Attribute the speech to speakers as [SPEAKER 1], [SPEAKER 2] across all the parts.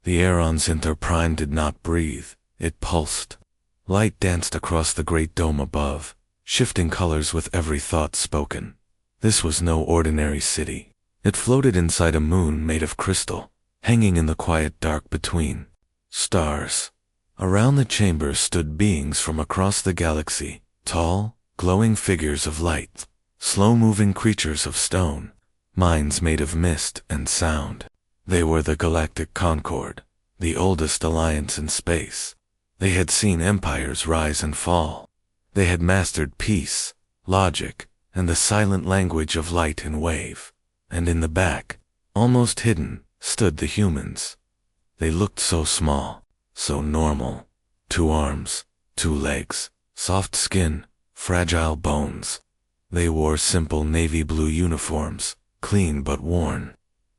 [SPEAKER 1] The air on Zinthar Prime did not breathe, it pulsed. Light danced across the great dome above, shifting colors with every thought spoken. This was no ordinary city. It floated inside a moon made of crystal, hanging in the quiet dark between stars. Around the chamber stood beings from across the galaxy, tall, glowing figures of light, slow-moving creatures of stone, minds made of mist and sound. They were the Galactic Concord, the oldest alliance in space. They had seen empires rise and fall. They had mastered peace, logic, and the silent language of light and wave. And in the back, almost hidden, stood the humans. They looked so small, so normal. 2 arms, 2 legs, soft skin, fragile bones. They wore simple navy blue uniforms, clean but worn.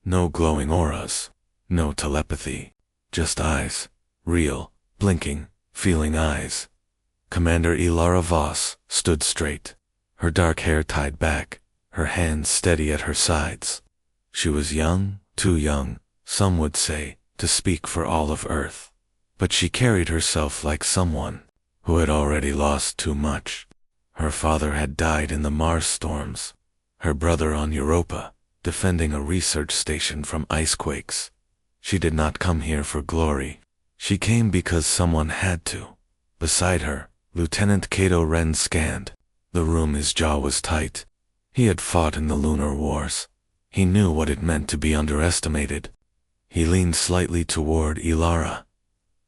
[SPEAKER 1] No glowing auras, no telepathy, just eyes, real, blinking, feeling eyes. Commander Ilara Voss stood straight, her dark hair tied back, her hands steady at her sides. She was young, too young, some would say, to speak for all of Earth. But she carried herself like someone who had already lost too much. Her father had died in the Mars storms, her brother on Europa, defending a research station from icequakes. She did not come here for glory. She came because someone had to. Beside her, Lieutenant Cato Wren scanned. The room, his jaw was tight. He had fought in the lunar wars. He knew what it meant to be underestimated. He leaned slightly toward Ilara.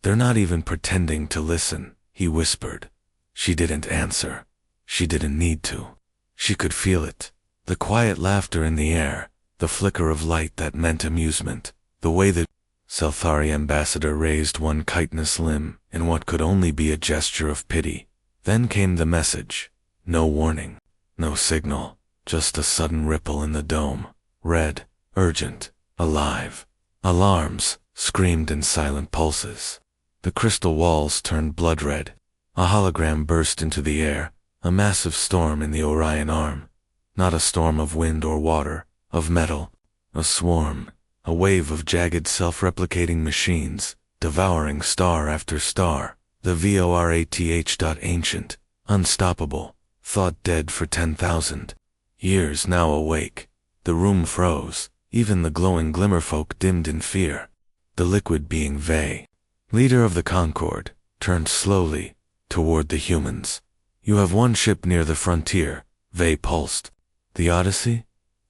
[SPEAKER 1] "They're not even pretending to listen," he whispered. She didn't answer. She didn't need to. She could feel it. The quiet laughter in the air, the flicker of light that meant amusement, the way the Selthari ambassador raised one chitinous limb in what could only be a gesture of pity. Then came the message. No warning, no signal, just a sudden ripple in the dome. Red, urgent, alive. Alarms screamed in silent pulses. The crystal walls turned blood red. A hologram burst into the air, a massive storm in the Orion Arm. Not a storm of wind or water, of metal. A swarm, a wave of jagged self-replicating machines, devouring star after star. The VORATH. Ancient, unstoppable, thought dead for 10,000 years, now awake. The room froze. Even the glowing glimmerfolk dimmed in fear. The liquid being Vey, leader of the Concord, turned slowly toward the humans. "You have one ship near the frontier," Vey pulsed. "The Odyssey?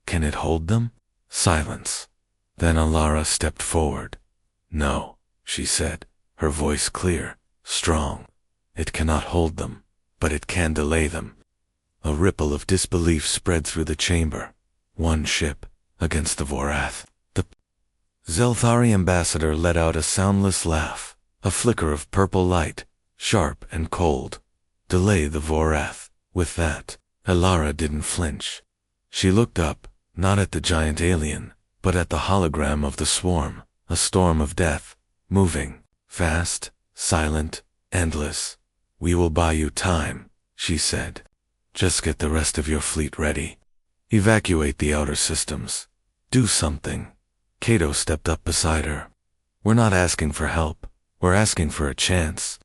[SPEAKER 1] Can it hold them?" Silence. Then Ilara stepped forward. "No," she said, her voice clear, strong. "It cannot hold them, but it can delay them." A ripple of disbelief spread through the chamber. One ship against the Vorath. The Zelthari ambassador let out a soundless laugh, a flicker of purple light, sharp and cold. Delay the Vorath. With that, Ilara didn't flinch. She looked up, not at the giant alien, but at the hologram of the swarm, a storm of death, moving, fast, silent, endless. "We will buy you time," she said. "Just get the rest of your fleet ready. Evacuate the outer systems. Do something." Cato stepped up beside her. "We're not asking for help. We're asking for a chance."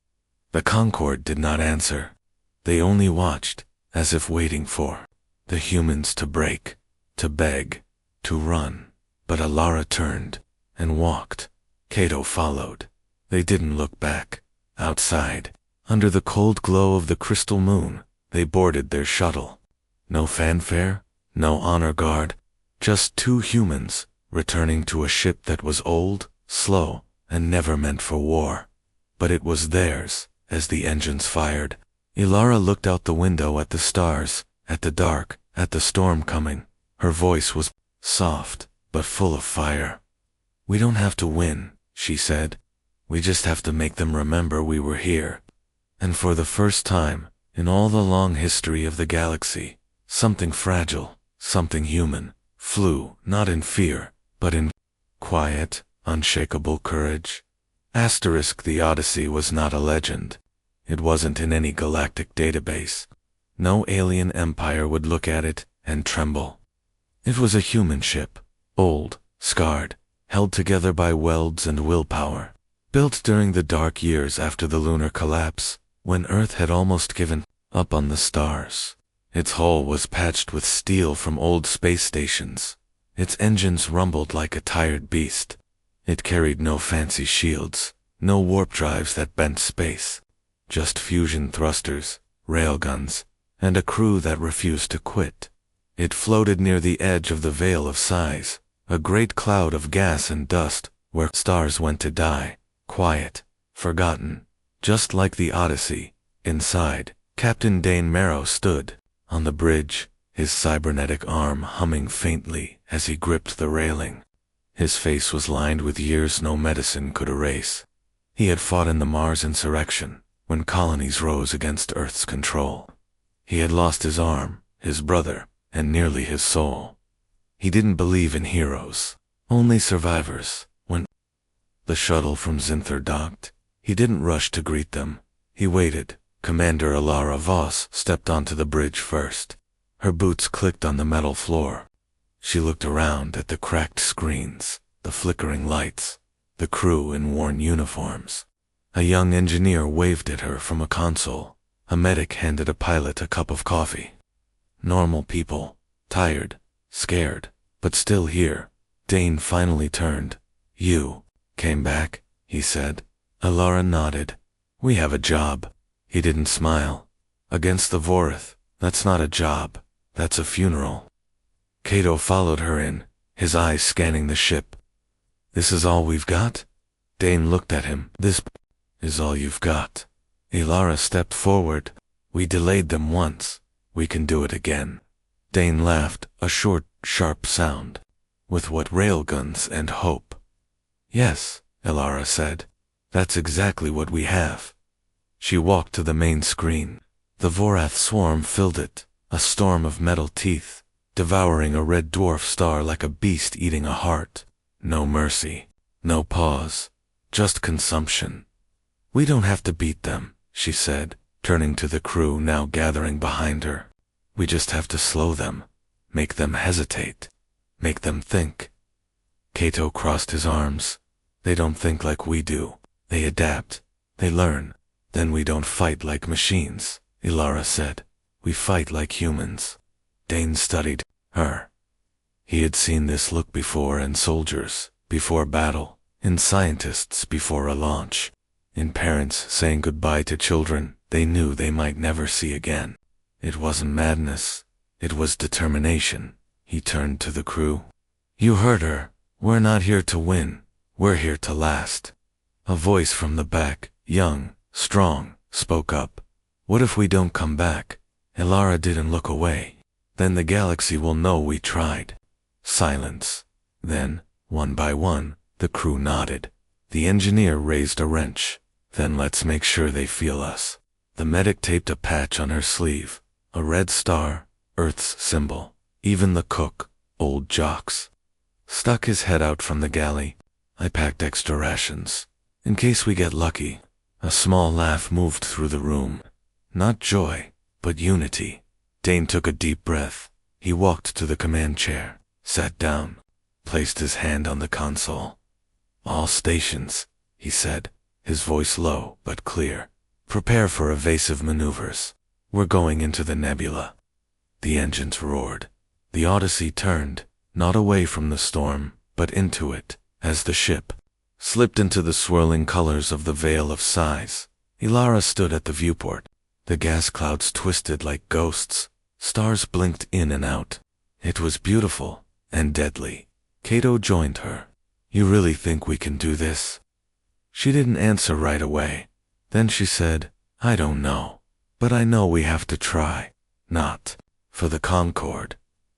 [SPEAKER 1] The Concord did not answer. They only watched, as if waiting for the humans to break, to beg, to run. But Ilara turned and walked. Cato followed. They didn't look back. Outside, under the cold glow of the crystal moon, they boarded their shuttle. No fanfare, no honor guard, just 2 humans, returning to a ship that was old, slow, and never meant for war. But it was theirs, as the engines fired. Ilara looked out the window at the stars, at the dark, at the storm coming. Her voice was soft, but full of fire. "We don't have to win," she said. "We just have to make them remember we were here." And for the first time, in all the long history of the galaxy, something fragile, something human, flew, not in fear, but in quiet, unshakable courage. The Odyssey was not a legend. It wasn't in any galactic database. No alien empire would look at it and tremble. It was a human ship, old, scarred, held together by welds and willpower. Built during the dark years after the lunar collapse, when Earth had almost given up on the stars. Its hull was patched with steel from old space stations. Its engines rumbled like a tired beast. It carried no fancy shields, no warp drives that bent space. Just fusion thrusters, railguns, and a crew that refused to quit. It floated near the edge of the Veil of Sighs, a great cloud of gas and dust, where stars went to die, quiet, forgotten. Just like the Odyssey, inside, Captain Dane Marrow stood, on the bridge, his cybernetic arm humming faintly as he gripped the railing. His face was lined with years no medicine could erase. He had fought in the Mars insurrection, when colonies rose against Earth's control. He had lost his arm, his brother, and nearly his soul. He didn't believe in heroes, only survivors. When the shuttle from Zinthar docked, he didn't rush to greet them. He waited. Commander Alara Voss stepped onto the bridge first. Her boots clicked on the metal floor. She looked around at the cracked screens, the flickering lights, the crew in worn uniforms. A young engineer waved at her from a console. A medic handed a pilot a cup of coffee. Normal people, tired, scared, but still here. Dane finally turned. "You came back," he said. Alara nodded. "We have a job." He didn't smile. "Against the Vorith, that's not a job, that's a funeral." Cato followed her in, his eyes scanning the ship. "This is all we've got?" Dane looked at him. "This is all you've got." Alara stepped forward. "We delayed them once. We can do it again." Dane laughed, a short, sharp sound. "With what, railguns and hope?" "Yes," Alara said. "That's exactly what we have." She walked to the main screen. The Vorath swarm filled it, a storm of metal teeth, devouring a red dwarf star like a beast eating a heart. No mercy, no pause, just consumption. "We don't have to beat them," she said, turning to the crew now gathering behind her. "We just have to slow them, make them hesitate, make them think." Cato crossed his arms. "They don't think like we do. They adapt, they learn. Then we don't fight like machines," Alara said. "We fight like humans." Dane studied her. He had seen this look before in soldiers, before battle, in scientists before a launch, in parents saying goodbye to children they knew they might never see again. It wasn't madness, it was determination. He turned to the crew. "You heard her. We're not here to win, we're here to last." A voice from the back, young, strong, spoke up. "What if we don't come back?" Alara didn't look away. "Then the galaxy will know we tried." Silence. Then, one by one, the crew nodded. The engineer raised a wrench. "Then let's make sure they feel us." The medic taped a patch on her sleeve. A red star, Earth's symbol. Even the cook, old Jocks, stuck his head out from the galley. "I packed extra rations, in case we get lucky." A small laugh moved through the room. Not joy, but unity. Dane took a deep breath. He walked to the command chair, sat down, placed his hand on the console. "All stations," he said, his voice low but clear. "Prepare for evasive maneuvers. We're going into the nebula." The engines roared. The Odyssey turned, not away from the storm, but into it, as the ship slipped into the swirling colors of the Veil of Sighs. Alara stood at the viewport. The gas clouds twisted like ghosts. Stars blinked in and out. It was beautiful and deadly. Cato joined her. "You really think we can do this?" She didn't answer right away. Then she said, "I don't know. But I know we have to try. Not for the Concord.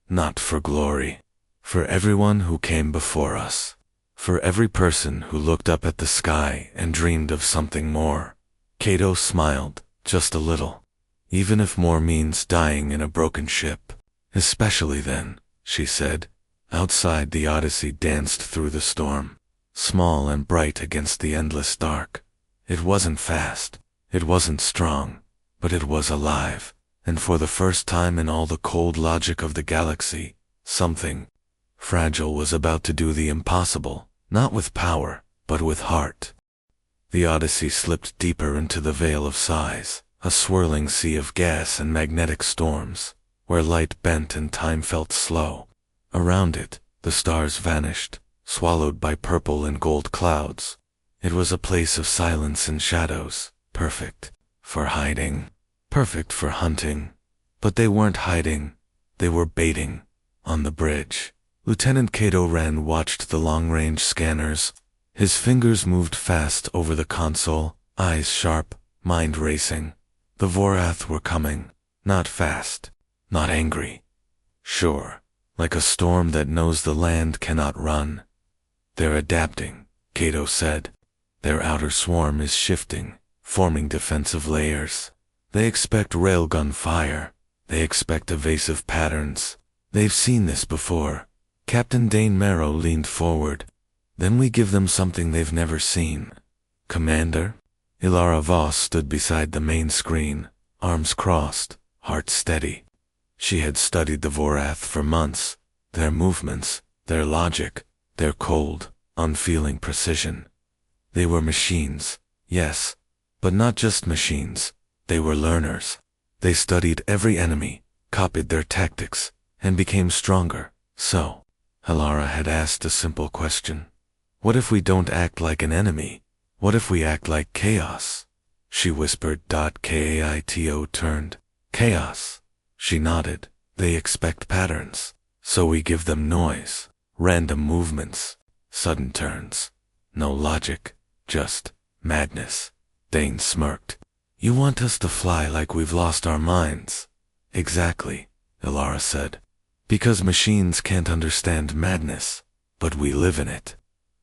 [SPEAKER 1] Not for glory. For everyone who came before us. For every person who looked up at the sky and dreamed of something more." Cato smiled, just a little. "Even if more means dying in a broken ship. Especially then," she said. Outside, the Odyssey danced through the storm, small and bright against the endless dark. It wasn't fast, it wasn't strong, but it was alive, and for the first time in all the cold logic of the galaxy, something fragile was about to do the impossible. Not with power, but with heart. The Odyssey slipped deeper into the Veil of Sighs, a swirling sea of gas and magnetic storms, where light bent and time felt slow. Around it, the stars vanished, swallowed by purple and gold clouds. It was a place of silence and shadows, perfect for hiding, perfect for hunting. But they weren't hiding, they were baiting. On the bridge, Lieutenant Cato Wren watched the long-range scanners. His fingers moved fast over the console, eyes sharp, mind racing. The Vorath were coming, not fast, not angry. Sure, like a storm that knows the land cannot run. They're adapting, Cato said. Their outer swarm is shifting, forming defensive layers. They expect railgun fire. They expect evasive patterns. They've seen this before. Captain Dane Marrow leaned forward. Then we give them something they've never seen. Commander? Ilara Voss stood beside the main screen, arms crossed, heart steady. She had studied the Vorath for months, their movements, their logic, their cold, unfeeling precision. They were machines, yes, but not just machines. They were learners. They studied every enemy, copied their tactics, and became stronger. So, Ilara had asked a simple question. What if we don't act like an enemy? What if we act like chaos? She whispered. Kaito turned. Chaos. She nodded. They expect patterns. So we give them noise, random movements, sudden turns. No logic, just madness. Dane smirked. You want us to fly like we've lost our minds? Exactly, Ilara said. Because machines can't understand madness, but we live in it.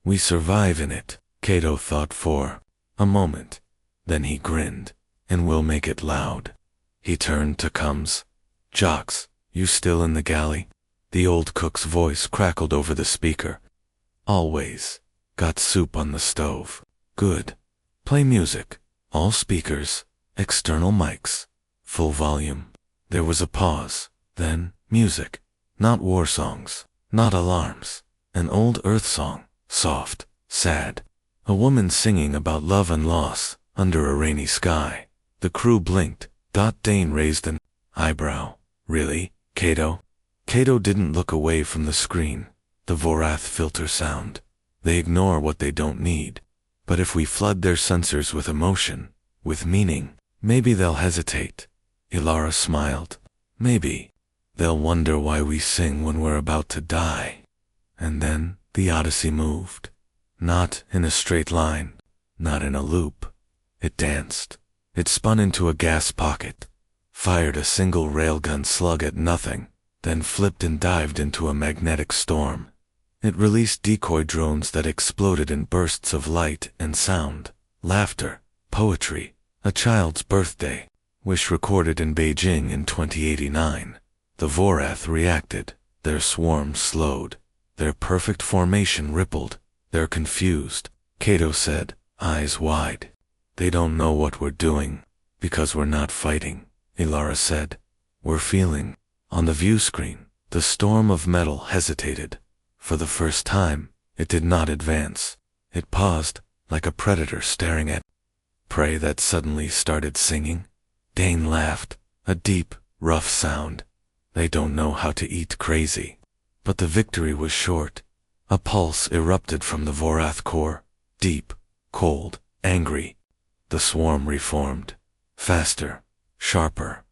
[SPEAKER 1] We survive in it. Cato thought for a moment. Then he grinned. And we'll make it loud. He turned to Combs. Jocks, you still in the galley? The old cook's voice crackled over the speaker. Always. Got soup on the stove. Good. Play music. All speakers. External mics. Full volume. There was a pause. Then, music. Not war songs. Not alarms. An old earth song. Soft, sad. A woman singing about love and loss, under a rainy sky. The crew blinked. Dane raised an eyebrow. Really, Cato? Cato didn't look away from the screen. The Vorath filter sound. They ignore what they don't need. But if we flood their sensors with emotion, with meaning, maybe they'll hesitate. Ilara smiled. Maybe. They'll wonder why we sing when we're about to die. And then, the Odyssey moved. Not in a straight line, not in a loop. It danced. It spun into a gas pocket, fired a single railgun slug at nothing, then flipped and dived into a magnetic storm. It released decoy drones that exploded in bursts of light and sound, laughter, poetry, a child's birthday, wish recorded in Beijing in 2089. The Vorath reacted. Their swarm slowed. Their perfect formation rippled. They're confused, Cato said, eyes wide. They don't know what we're doing, because we're not fighting, Ilara said. We're feeling. On the view screen, the storm of metal hesitated. For the first time, it did not advance. It paused, like a predator staring at prey that suddenly started singing. Dane laughed, a deep, rough sound. They don't know how to eat crazy. But the victory was short. A pulse erupted from the Vorath core, deep, cold, angry. The swarm reformed, faster, sharper.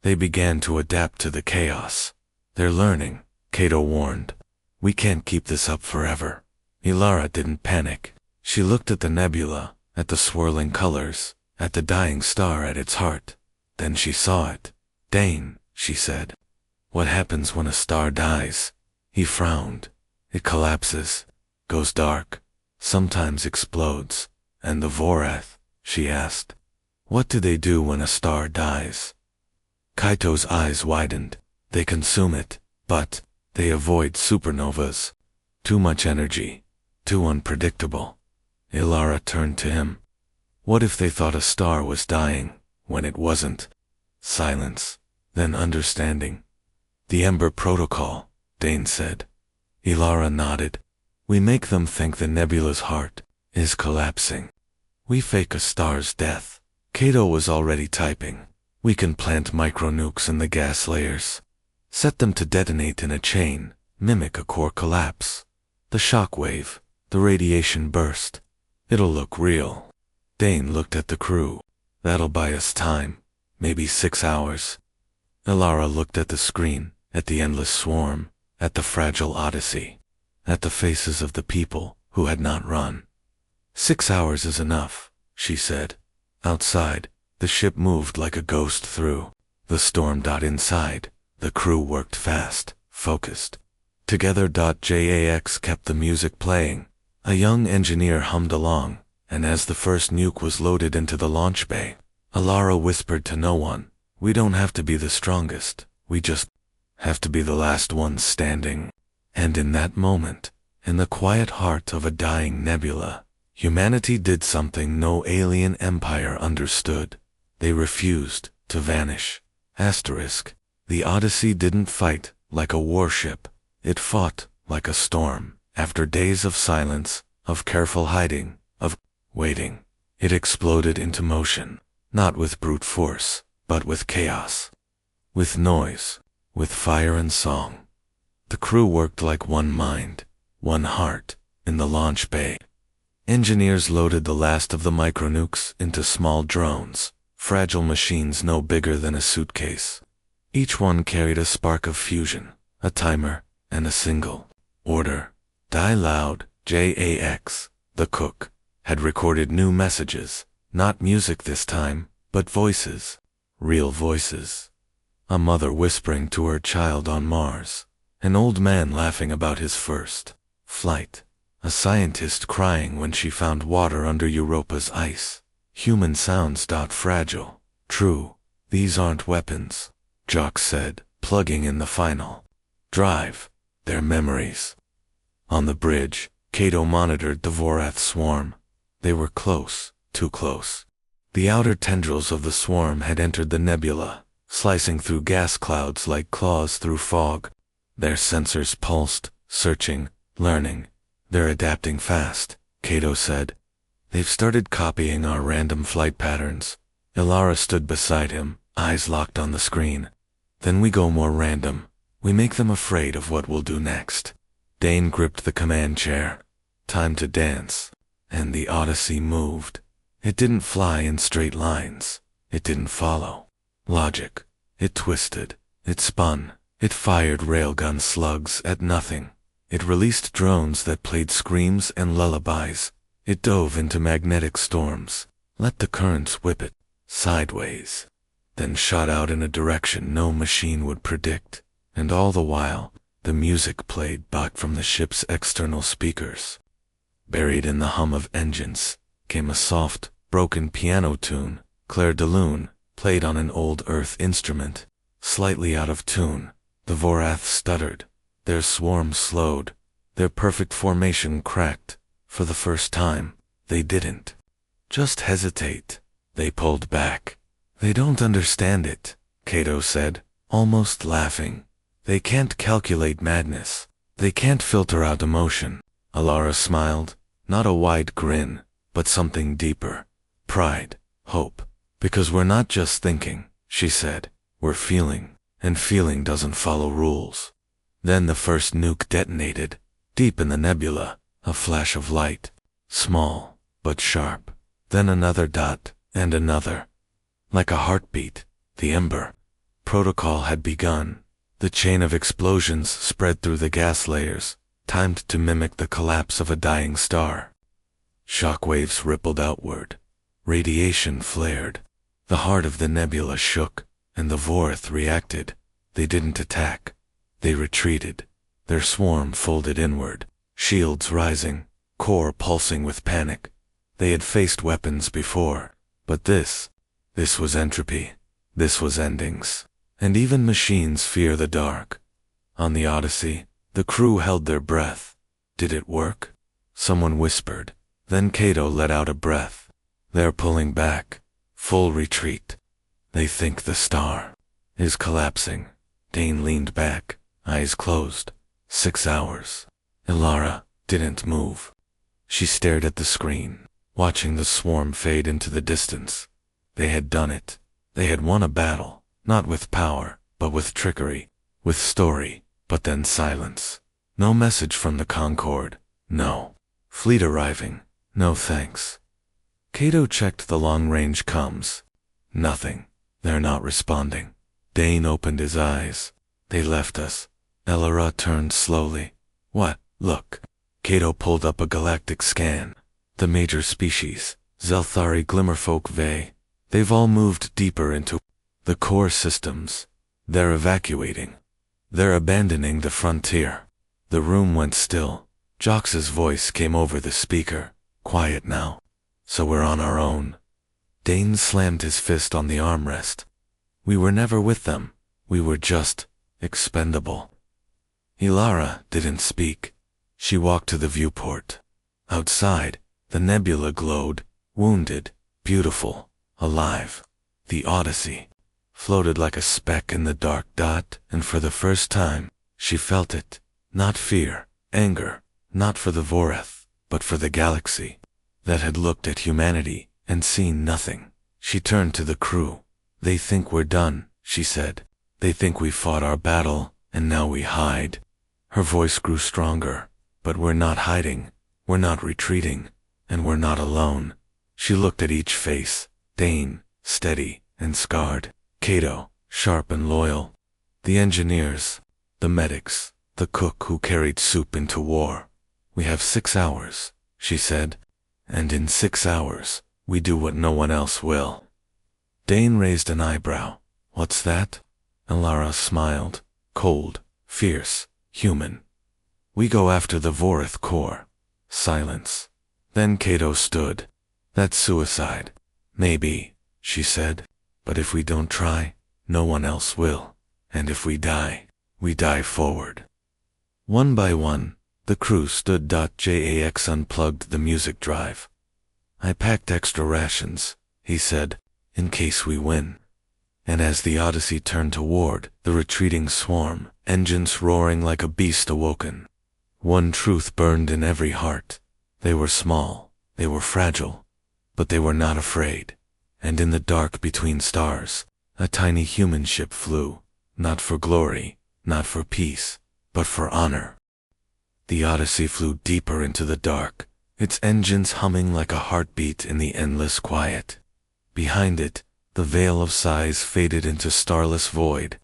[SPEAKER 1] They began to adapt to the chaos. They're learning, Cato warned. We can't keep this up forever. Ilara didn't panic. She looked at the nebula, at the swirling colors, at the dying star at its heart. Then she saw it. Dane, she said. What happens when a star dies? He frowned. It collapses, goes dark, sometimes explodes. And the Vorath, she asked. What do they do when a star dies? Kaito's eyes widened. They consume it, but they avoid supernovas. Too much energy, too unpredictable. Ilara turned to him. What if they thought a star was dying, when it wasn't? Silence, then understanding. The Ember Protocol, Dane said. Ilara nodded. We make them think the nebula's heart is collapsing. We fake a star's death. Cato was already typing. We can plant micronukes in the gas layers. Set them to detonate in a chain, mimic a core collapse. The shock wave, the radiation burst. It'll look real. Dane looked at the crew. That'll buy us time. Maybe 6 hours. Ilara looked at the screen, at the endless swarm, at the fragile Odyssey, at the faces of the people who had not run. 6 hours is enough, she said. Outside, the ship moved like a ghost through the storm. Inside, the crew worked fast, focused. Together. JAX kept the music playing. A young engineer hummed along, and as the first nuke was loaded into the launch bay, Ilara whispered to no one, "We don't have to be the strongest, we just have to be the last ones standing." And in that moment, in the quiet heart of a dying nebula, humanity did something no alien empire understood. They refused to vanish. The Odyssey didn't fight like a warship. It fought like a storm. After days of silence, of careful hiding, of waiting, it exploded into motion, not with brute force, but with chaos, with noise, with fire and song. The crew worked like one mind, one heart, in the launch bay. Engineers loaded the last of the micronukes into small drones, fragile machines no bigger than a suitcase. Each one carried a spark of fusion, a timer, and a single order. Die loud. JAX, the cook, had recorded new messages, not music this time, but voices, real voices. A mother whispering to her child on Mars, an old man laughing about his first flight, a scientist crying when she found water under Europa's ice. Human sounds. Fragile. True, these aren't weapons, Jock said, plugging in the final drive. They're memories. On the bridge, Cato monitored the Vorath swarm. They were close, too close. The outer tendrils of the swarm had entered the nebula, slicing through gas clouds like claws through fog. Their sensors pulsed, searching, learning. They're adapting fast, Cato said. They've started copying our random flight patterns. Ilara stood beside him, eyes locked on the screen. Then we go more random. We make them afraid of what we'll do next. Dane gripped the command chair. Time to dance. And the Odyssey moved. It didn't fly in straight lines. It didn't follow logic. It twisted. It spun. It fired railgun slugs at nothing. It released drones that played screams and lullabies. It dove into magnetic storms. Let the currents whip it sideways. Then shot out in a direction no machine would predict. And all the while, the music played back from the ship's external speakers. Buried in the hum of engines, came a soft, broken piano tune. Clair de Lune, played on an old Earth instrument. Slightly out of tune, the Vorath stuttered. Their swarm slowed. Their perfect formation cracked. For the first time, they didn't just hesitate. They pulled back. They don't understand it, Cato said, almost laughing. They can't calculate madness. They can't filter out emotion. Ilara smiled, not a wide grin, but something deeper. Pride, hope. Because we're not just thinking, she said. We're feeling, and feeling doesn't follow rules. Then the first nuke detonated, deep in the nebula, a flash of light. Small, but sharp. Then another dot, and another. Like a heartbeat, the ember. Protocol had begun. The chain of explosions spread through the gas layers, timed to mimic the collapse of a dying star. Shockwaves rippled outward. Radiation flared. The heart of the nebula shook, and the Vorath reacted. They didn't attack. They retreated. Their swarm folded inward, shields rising, core pulsing with panic. They had faced weapons before, but this was entropy. This was endings. And even machines fear the dark. On the Odyssey, the crew held their breath. Did it work? Someone whispered. Then Cato let out a breath. They're pulling back. Full retreat. They think the star is collapsing. Dane leaned back, eyes closed. 6 hours. Ilara, didn't move. She stared at the screen, watching the swarm fade into the distance. They had done it. They had won a battle, not with power, but with trickery, with story, but then silence. No message from the Concorde. No. Fleet arriving. No thanks. Cato checked the long-range comms. Nothing. They're not responding. Dane opened his eyes. They left us. Elara turned slowly. What? Look. Cato pulled up a galactic scan. The major species, Zelthari Glimmerfolk Vey, they've all moved deeper into the core systems. They're evacuating. They're abandoning the frontier. The room went still. Jox's voice came over the speaker. Quiet now. So we're on our own. Dane slammed his fist on the armrest. We were never with them. We were just expendable. Elara didn't speak. She walked to the viewport. Outside, the nebula glowed, wounded, beautiful, alive. The Odyssey floated like a speck in the dark dot, and for the first time, she felt it. Not fear, anger, not for the Voreth, but for the galaxy that had looked at humanity and seen nothing. She turned to the crew. They think we're done, she said. They think we fought our battle, and now we hide. Her voice grew stronger. But we're not hiding, we're not retreating, and we're not alone. She looked at each face. Dane, steady and scarred. Cato, sharp and loyal. The engineers, the medics, the cook who carried soup into war. We have 6 hours, she said. And in 6 hours, we do what no one else will. Dane raised an eyebrow. What's that? Elara smiled. Cold, fierce, human. We go after the Voreth core. Silence. Then Cato stood. That's suicide. Maybe, she said. But if we don't try, no one else will. And if we die forward. One by one, the crew stood. Jax unplugged the music drive. I packed extra rations, he said, in case we win. And as the Odyssey turned toward the retreating swarm, engines roaring like a beast awoken. One truth burned in every heart. They were small, they were fragile, but they were not afraid. And in the dark between stars, a tiny human ship flew, not for glory, not for peace, but for honor. The Odyssey flew deeper into the dark, its engines humming like a heartbeat in the endless quiet. Behind it, the veil of sighs faded into starless void.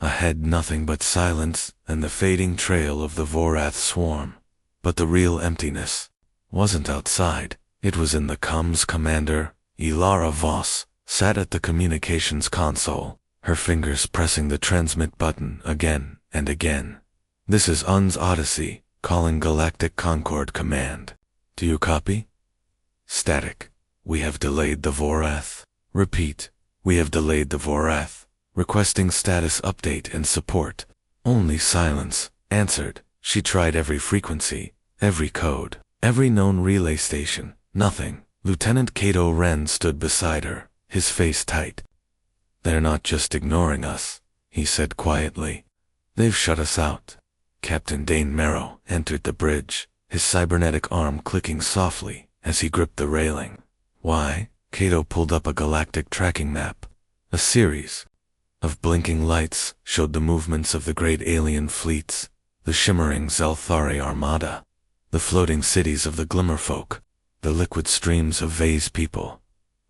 [SPEAKER 1] Ahead nothing but silence and the fading trail of the Vorath swarm. But the real emptiness wasn't outside. It was in the comms. Commander, Elara Voss, sat at the communications console, her fingers pressing the transmit button again and again. This is UN's Odyssey, calling Galactic Concord Command. Do you copy? Static. We have delayed the Vorath. Repeat. We have delayed the Vorath. Requesting status update and support. Only silence. Answered. She tried every frequency, every code, every known relay station. Nothing. Lieutenant Cato Wren stood beside her, his face tight. They're not just ignoring us, he said quietly. They've shut us out. Captain Dane Merrow entered the bridge, his cybernetic arm clicking softly as he gripped the railing. Why? Cato pulled up a galactic tracking map. A series of blinking lights showed the movements of the great alien fleets, the shimmering Zelthari armada, the floating cities of the Glimmerfolk, the liquid streams of Vey's people.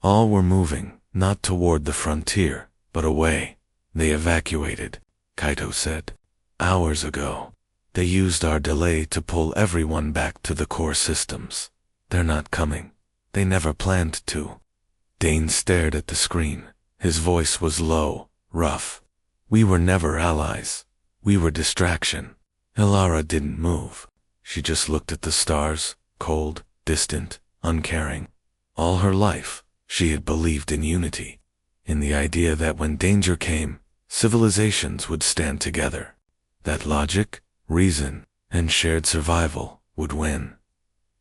[SPEAKER 1] All were moving, not toward the frontier, but away. They evacuated, Cato said. Hours ago. They used our delay to pull everyone back to the core systems. They're not coming. They never planned to. Dane stared at the screen. His voice was low, rough. We were never allies. We were distraction. Elara didn't move. She just looked at the stars, cold, distant, uncaring. All her life, she had believed in unity, in the idea that when danger came, civilizations would stand together. That logic, reason, and shared survival would win.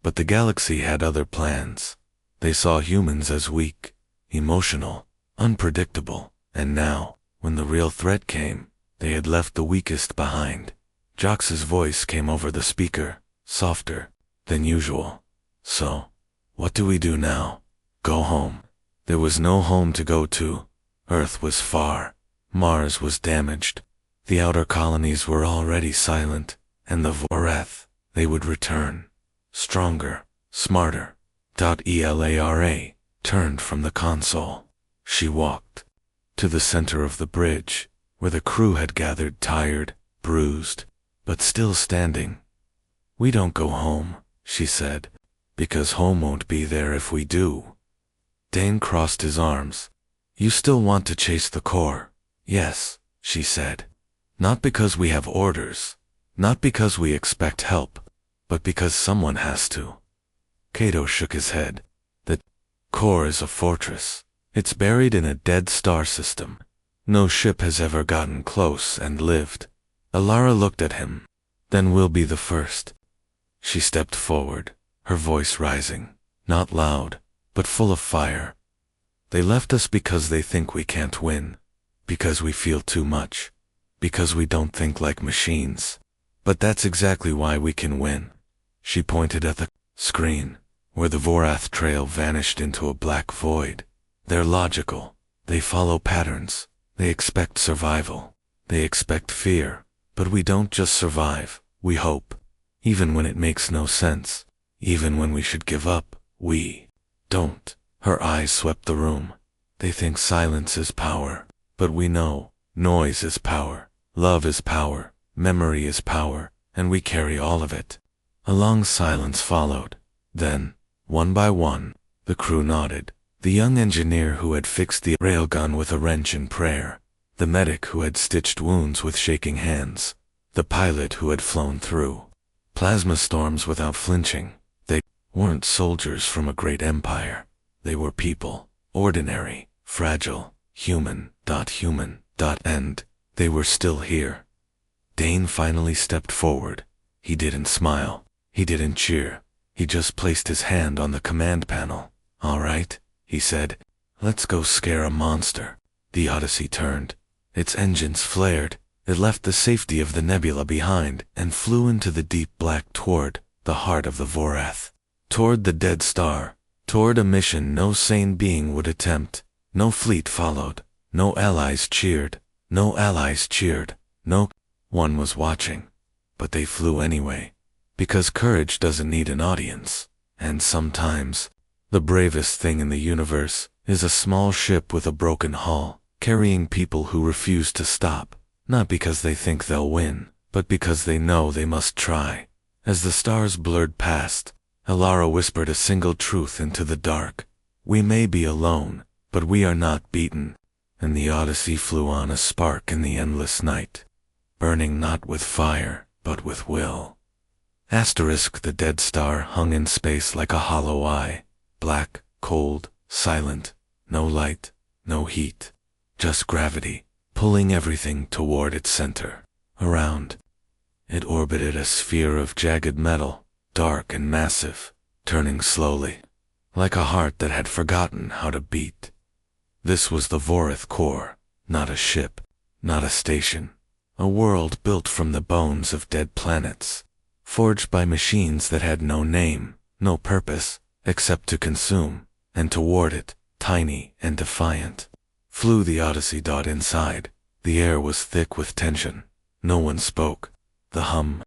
[SPEAKER 1] But the galaxy had other plans. They saw humans as weak, emotional, unpredictable, and now, when the real threat came, they had left the weakest behind. Jox's voice came over the speaker, softer. than usual. So, what do we do now? Go home. There was no home to go to. Earth was far. Mars was damaged. The outer colonies were already silent, and the Voreth, they would return. Stronger, smarter. Elara turned from the console. She walked to the center of the bridge, where the crew had gathered, tired, bruised, but still standing. "We don't go home," she said, "because home won't be there if we do." Dane crossed his arms. "You still want to chase the core?" "Yes," she said. "Not because we have orders, not because we expect help, but because someone has to." Cato shook his head. "The core is a fortress. It's buried in a dead star system. No ship has ever gotten close and lived." Alara looked at him. "Then we'll be the first." She stepped forward, her voice rising, not loud, but full of fire. "They left us because they think we can't win, because we feel too much, because we don't think like machines. But that's exactly why we can win." She pointed at the screen, where the Vorath trail vanished into a black void. "They're logical. They follow patterns. They expect survival. They expect fear. But we don't just survive, we hope. Even when it makes no sense. Even when we should give up, we don't." Her eyes swept the room. "They think silence is power. But we know, noise is power. Love is power. Memory is power. And we carry all of it." A long silence followed. Then, one by one, the crew nodded. The young engineer who had fixed the railgun with a wrench in prayer. The medic who had stitched wounds with shaking hands. The pilot who had flown through plasma storms without flinching. They weren't soldiers from a great empire. They were people, ordinary, fragile, human, and they were still here. Dane finally stepped forward. He didn't smile. He didn't cheer. He just placed his hand on the command panel. "All right," he said. "Let's go scare a monster." The Odyssey turned. Its engines flared. It left the safety of the nebula behind and flew into the deep black toward the heart of the Vorath. Toward the dead star. Toward a mission no sane being would attempt. No fleet followed. No allies cheered. No allies cheered. No one was watching. But they flew anyway. Because courage doesn't need an audience. And sometimes, the bravest thing in the universe is a small ship with a broken hull, carrying people who refuse to stop, not because they think they'll win, but because they know they must try. As the stars blurred past, Alara whispered a single truth into the dark. "We may be alone, but we are not beaten." And the Odyssey flew on, a spark in the endless night, burning not with fire, but with will. The dead star hung in space like a hollow eye, black, cold, silent, no light, no heat, just gravity, pulling everything toward its center. Around it orbited a sphere of jagged metal, dark and massive, turning slowly, like a heart that had forgotten how to beat. This was the Vorath core, not a ship, not a station, a world built from the bones of dead planets, forged by machines that had no name, no purpose, except to consume, and toward it, tiny and defiant, flew the Odyssey. Inside, the air was thick with tension. No one spoke. The hum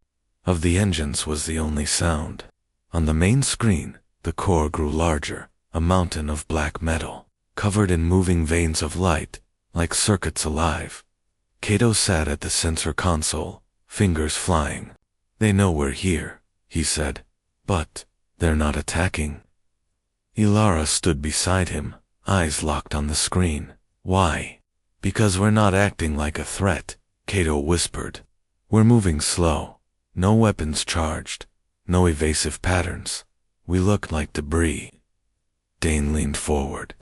[SPEAKER 1] of the engines was the only sound. On the main screen, the core grew larger, a mountain of black metal, covered in moving veins of light, like circuits alive. Cato sat at the sensor console, fingers flying. "They know we're here," he said. "But they're not attacking." Ilara stood beside him, eyes locked on the screen. "Why?" "Because we're not acting like a threat," Cato whispered. "We're moving slow. No weapons charged. No evasive patterns. We look like debris." Dane leaned forward.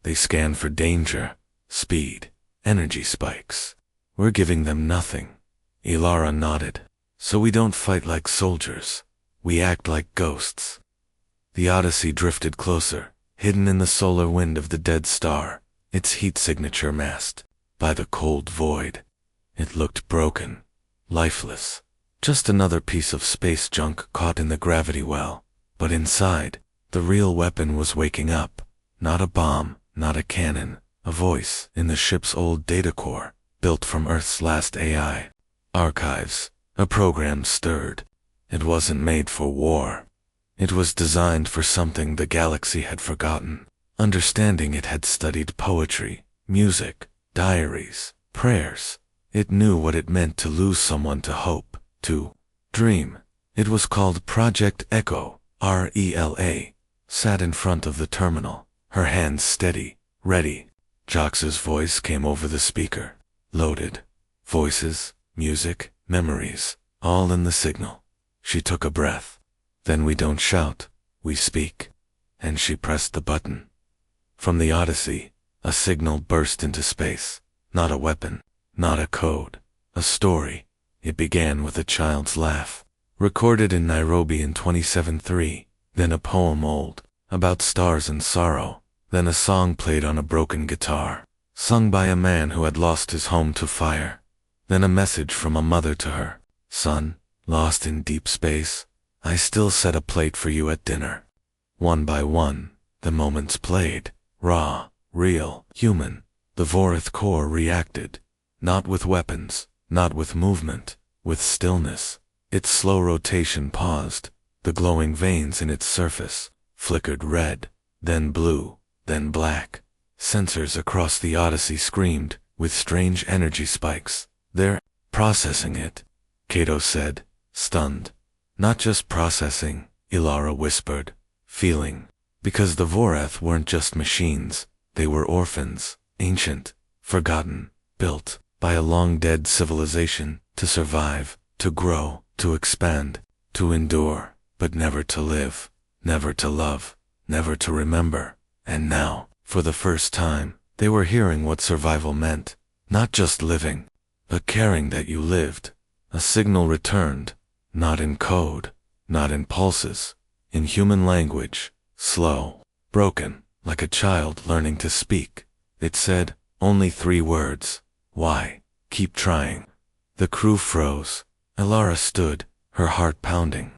[SPEAKER 1] "They scan for danger, speed, energy spikes. We're giving them nothing." Ilara nodded. "So we don't fight like soldiers. We act like ghosts." The Odyssey drifted closer, hidden in the solar wind of the dead star, its heat signature masked by the cold void. It looked broken, lifeless, Just another piece of space junk caught in the gravity well. But inside, the real weapon was waking up. Not a bomb, not a cannon, a voice in the ship's old data core, built from Earth's last AI archives. A program stirred. It wasn't made for war. It was designed for something the galaxy had forgotten. Understanding it had studied poetry, music, diaries, prayers. It knew what it meant to lose someone to hope, to dream. It was called Project Echo, RELA. Sat in front of the terminal, her hands steady, ready. Jox's voice came over the speaker. Loaded. Voices, music, memories, all in the signal. She took a breath. Then we don't shout, we speak. And she pressed the button. From the Odyssey, a signal burst into space. Not a weapon, not a code, a story. It began with a child's laugh. Recorded in Nairobi in 27-3. Then a poem old, about stars and sorrow. Then a song played on a broken guitar, sung by a man who had lost his home to fire. Then a message from a mother to her. Son, lost in deep space, I still set a plate for you at dinner. One by one, the moments played, raw, real, human. The Vorith core reacted, not with weapons, not with movement, with stillness. Its slow rotation paused. The glowing veins in its surface flickered red, then blue, then black. Sensors across the Odyssey screamed, with strange energy spikes. They're processing it, Cato said, stunned. Not just processing, Ilara whispered, feeling. Because the Voreth weren't just machines, they were orphans, ancient, forgotten, built by a long-dead civilization to survive, to grow, to expand, to endure. But never to live, never to love, never to remember. And now, for the first time, they were hearing what survival meant. Not just living, but caring that you lived. A signal returned, not in code, not in pulses, in human language, slow, broken, like a child learning to speak. It said, only 3 words. Why? Keep trying. The crew froze. Ilara stood, her heart pounding.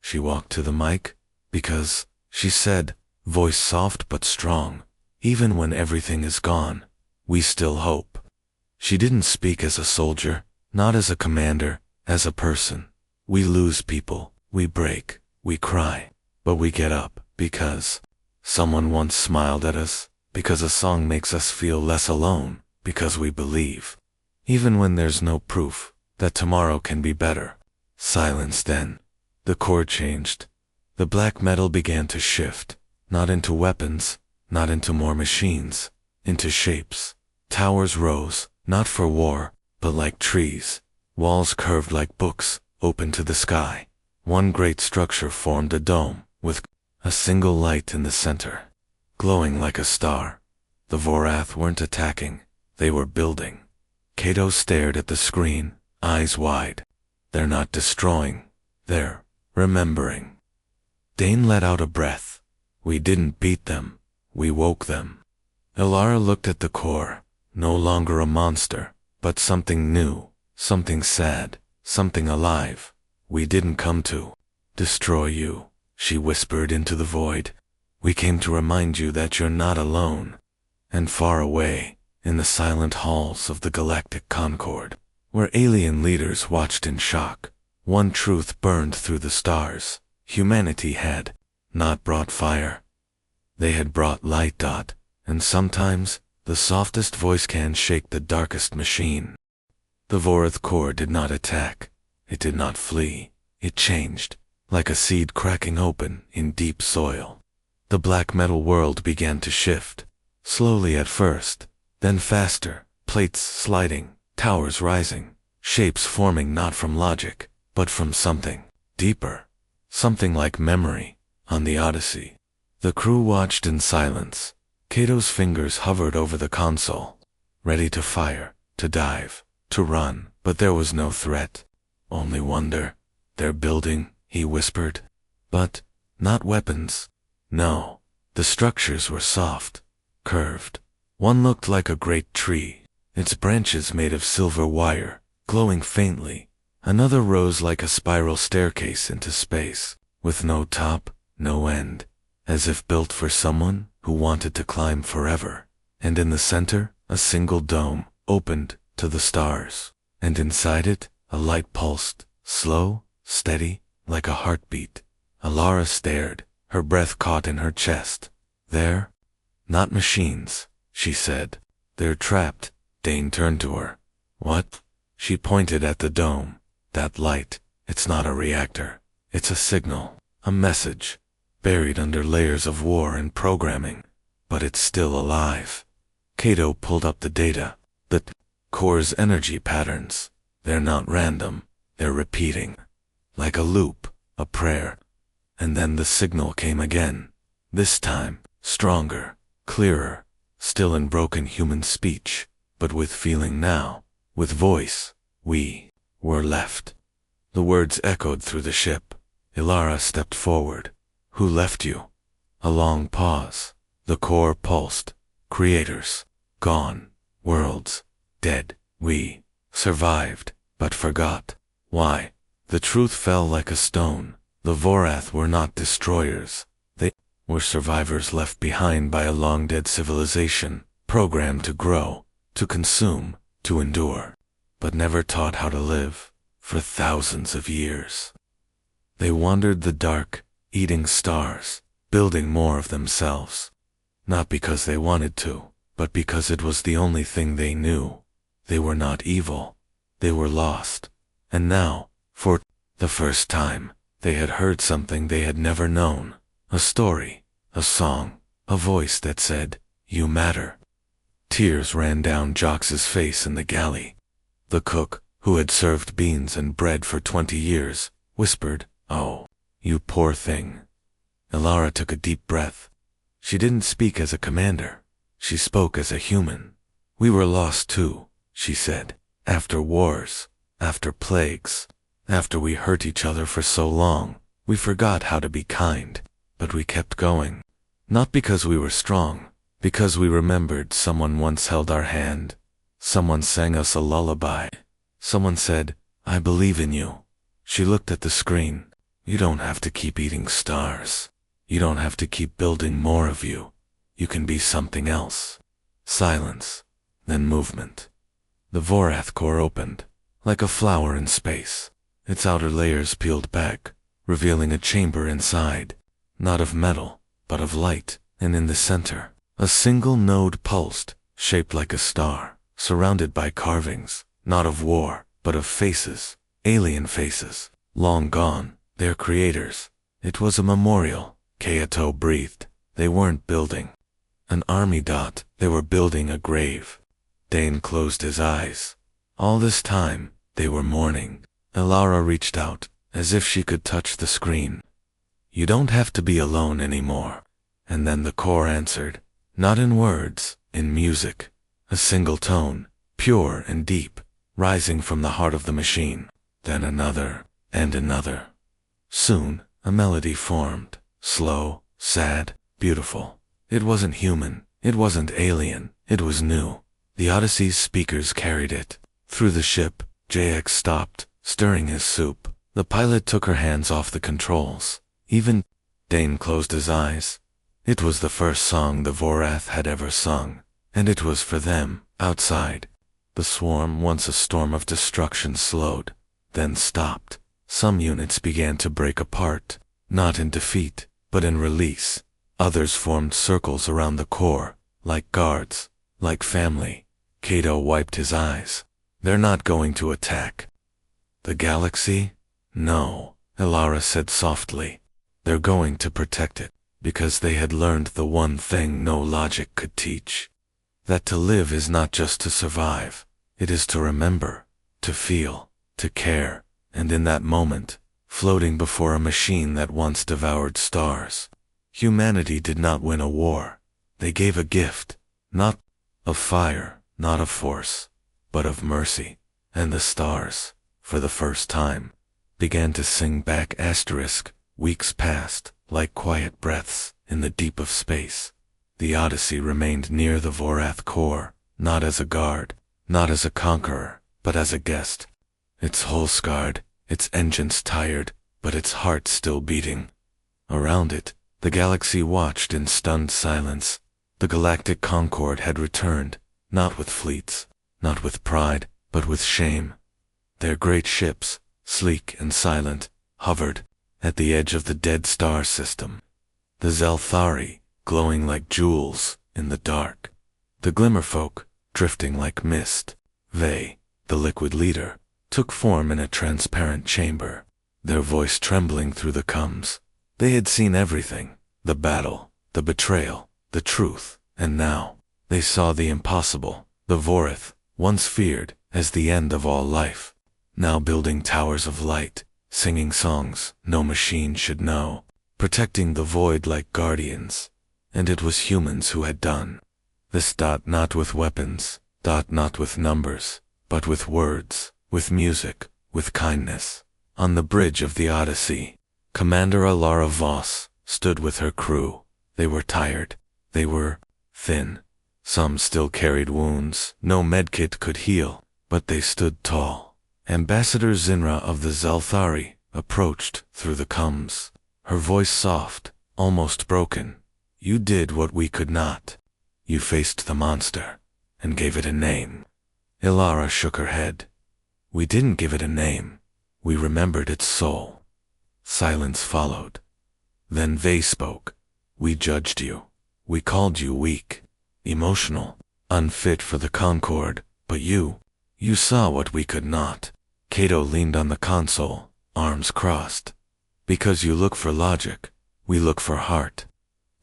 [SPEAKER 1] She walked to the mic, because, she said, voice soft but strong, even when everything is gone, we still hope. She didn't speak as a soldier, not as a commander, as a person. We lose people, we break, we cry, but we get up, because someone once smiled at us, because a song makes us feel less alone, because we believe, even when there's no proof, that tomorrow can be better. Silence then. The core changed. The black metal began to shift, not into weapons, not into more machines, into shapes. Towers rose, not for war, but like trees. Walls curved like books, open to the sky. One great structure formed a dome, with a single light in the center, glowing like a star. The Vorath weren't attacking, they were building. Cato stared at the screen, eyes wide. They're not destroying, they're remembering. Dane let out a breath. We didn't beat them, we woke them. Ilara looked at the core, no longer a monster, but something new, something sad, something alive. We didn't come to destroy you, she whispered into the void. We came to remind you that you're not alone. And far away, in the silent halls of the Galactic Concord, where alien leaders watched in shock, one truth burned through the stars. Humanity had not brought fire. They had brought light. And sometimes, the softest voice can shake the darkest machine. The Vorith core did not attack. It did not flee. It changed, like a seed cracking open in deep soil. The black metal world began to shift, slowly at first, then faster, plates sliding, towers rising, shapes forming not from logic, but from something deeper, something like memory. On the Odyssey, the crew watched in silence. Cato's fingers hovered over the console, ready to fire, to dive, to run, but there was no threat, only wonder. They're building, he whispered. But not weapons. No, the structures were soft, curved. One looked like a great tree, its branches made of silver wire, glowing faintly, Another rose like a spiral staircase into space, with no top, no end, as if built for someone who wanted to climb forever. And in the center, a single dome, opened to the stars. And inside it, a light pulsed, slow, steady, like a heartbeat. Alara stared, her breath caught in her chest. They're not machines, she said. They're trapped. Dane turned to her. What? She pointed at the dome. That light, it's not a reactor. It's a signal, a message, buried under layers of war and programming. But it's still alive. Kato pulled up the data. The core's energy patterns. They're not random. They're repeating. Like a loop, a prayer. And then the signal came again. This time, stronger, clearer, still in broken human speech, but with feeling now, with voice. We were left. The words echoed through the ship. Ilara stepped forward. Who left you? A long pause. The core pulsed. Creators. Gone. Worlds. Dead. We survived, but forgot. Why? The truth fell like a stone. The Vorath were not destroyers. They were survivors left behind by a long-dead civilization, programmed to grow, to consume, to endure, but never taught how to live, for thousands of years. They wandered the dark, eating stars, building more of themselves. Not because they wanted to, but because it was the only thing they knew. They were not evil. They were lost. And now, for the first time, they had heard something they had never known. A story, a song, a voice that said, "You matter." Tears ran down Jox's face in the galley. The cook, who had served beans and bread for 20 years, whispered, "Oh, you poor thing." Ilara took a deep breath. She didn't speak as a commander. She spoke as a human. "We were lost too," she said. "After wars, after plagues, after we hurt each other for so long, we forgot how to be kind, but we kept going. Not because we were strong, because we remembered someone once held our hand. Someone sang us a lullaby. Someone said, 'I believe in you.'" She looked at the screen. "You don't have to keep eating stars. You don't have to keep building more of you. You can be something else." Silence, then movement. The Vorath core opened, like a flower in space. Its outer layers peeled back, revealing a chamber inside, not of metal, but of light, and in the center, a single node pulsed, shaped like a star, surrounded by carvings, not of war, but of faces, alien faces, long gone, their creators. It was a memorial. Kaito breathed. They weren't building an army dot, they were building a grave. Dane closed his eyes. All this time, they were mourning. Ilara reached out, as if she could touch the screen. "You don't have to be alone anymore." And then the core answered, not in words, in music. A single tone, pure and deep, rising from the heart of the machine. Then another, and another. Soon, a melody formed, slow, sad, beautiful. It wasn't human, it wasn't alien, it was new. The Odyssey's speakers carried it. Through the ship, JX stopped, stirring his soup. The pilot took her hands off the controls. Dane closed his eyes. It was the first song the Vorath had ever sung, and it was for them, outside. The swarm, once a storm of destruction, slowed, then stopped. Some units began to break apart, not in defeat, but in release. Others formed circles around the core, like guards, like family. Kato wiped his eyes. "They're not going to attack the galaxy?" "No," Ilara said softly. "They're going to protect it, because they had learned the one thing no logic could teach. That to live is not just to survive. It is to remember, to feel, to care." And in that moment, floating before a machine that once devoured stars, humanity did not win a war. They gave a gift, not of fire, not of force, but of mercy. And the stars, for the first time, began to sing back. Weeks passed, like quiet breaths, in the deep of space. The Odyssey remained near the Vorath core, not as a guard, not as a conqueror, but as a guest. its hull scarred, its engines tired, but its heart still beating. Around it, the galaxy watched in stunned silence. The galactic Concord had returned, not with fleets, not with pride, but with shame. Their great ships, sleek and silent, hovered at the edge of the dead star system. The Zelthari, glowing like jewels in the dark. The Glimmerfolk, drifting like mist. They, the liquid leader, took form in a transparent chamber, their voice trembling through the coms. They had seen everything, the battle, the betrayal, the truth, and now they saw the impossible. The Vorith, once feared as the end of all life, now building towers of light, singing songs no machine should know, protecting the void like guardians. And it was humans who had done this. Not with weapons, not with numbers, but with words, with music, with kindness. On the bridge of the Odyssey, Commander Alara Voss stood with her crew. They were tired. They were thin. Some still carried wounds no medkit could heal, but they stood tall. Ambassador Zinra of the Zelthari approached through the coms, her voice soft, almost broken. You did what we could not. You faced the monster, and gave it a name. Ilara shook her head. We didn't give it a name. We remembered its soul. Silence followed. Then Vey spoke. We judged you. We called you weak, emotional, unfit for the Concord, but you saw what we could not. Cato leaned on the console, arms crossed. Because you look for logic, we look for heart.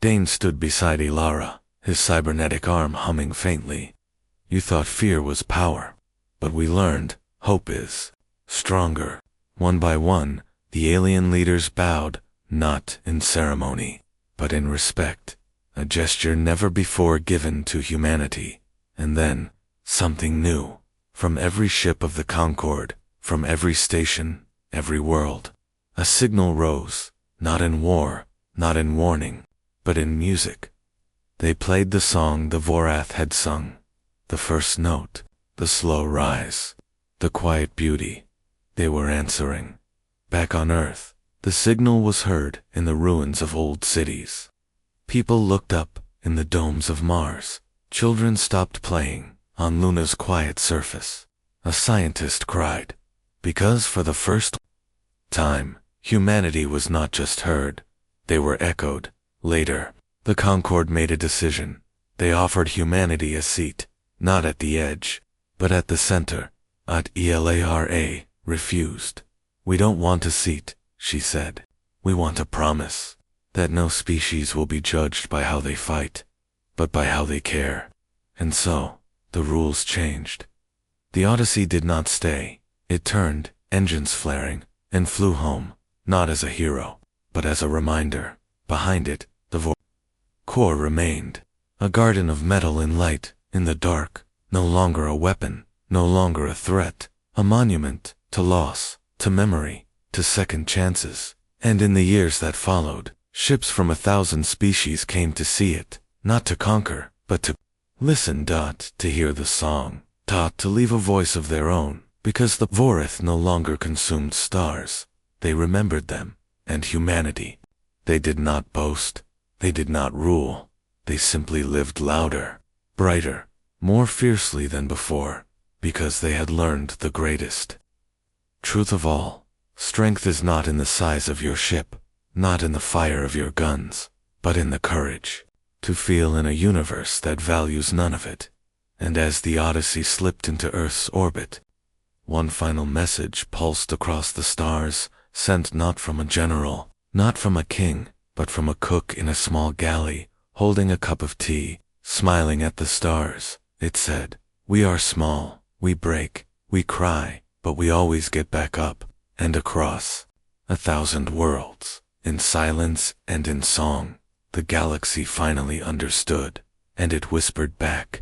[SPEAKER 1] Dane stood beside Ilara, his cybernetic arm humming faintly. You thought fear was power, but we learned hope is stronger. One by one, the alien leaders bowed, not in ceremony, but in respect, a gesture never before given to humanity. And then, something new. From every ship of the Concord, from every station, every world, a signal rose, not in war, not in warning, but in music. They played the song the Vorath had sung, the first note, the slow rise, the quiet beauty. They were answering. Back on Earth, the signal was heard in the ruins of old cities. People looked up in the domes of Mars. Children stopped playing on Luna's quiet surface. A scientist cried, because for the first time, humanity was not just heard, they were echoed. Later, the Concord made a decision. They offered humanity a seat, not at the edge, but at the center. Elara refused. We don't want a seat, she said. We want a promise that no species will be judged by how they fight, but by how they care. And so, the rules changed. The Odyssey did not stay. It turned, engines flaring, and flew home, not as a hero, but as a reminder. Behind it, the core remained, a garden of metal and light, in the dark, no longer a weapon, no longer a threat, a monument to loss, to memory, to second chances. And in the years that followed, ships from 1,000 species came to see it, not to conquer, but to listen. To hear the song, to leave a voice of their own, because the Vorith no longer consumed stars. They remembered them, and humanity. They did not boast, they did not rule, they simply lived louder, brighter, more fiercely than before, because they had learned the greatest truth of all. Strength is not in the size of your ship, not in the fire of your guns, but in the courage to feel in a universe that values none of it. And as the Odyssey slipped into Earth's orbit, one final message pulsed across the stars, sent not from a general, not from a king, but from a cook in a small galley, holding a cup of tea, smiling at the stars. It said, we are small, we break, we cry, but we always get back up. And across 1,000 worlds, in silence and in song, the galaxy finally understood, and it whispered back,